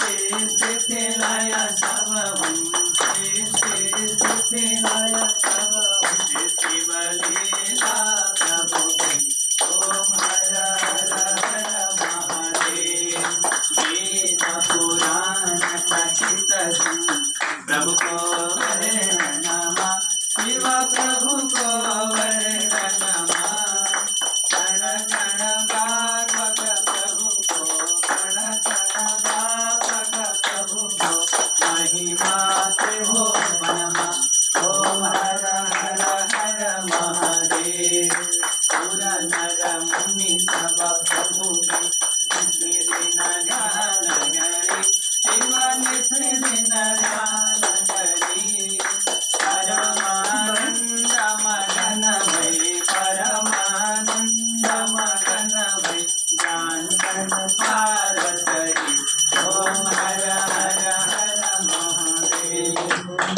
स्थितिलय सबहं स्थितिलय सबहं शिवलीला प्रभु ओम हर हर हर महादेव वेद पुराण कथित प्रभु को नमः शिव प्रभु को नमः कण कण भागवत प्रभु को कण कण भागवत प्रभु को महिमा से हो नमः ओम हर हर हर महादेव सुर नर मुनि सब प्रभु दिन ध्यान करी शिव दिन ध्यान करी परमानंद मगन भई परमानंद मगन भई ज्ञान पार करी ओम हर हर हर महादेव।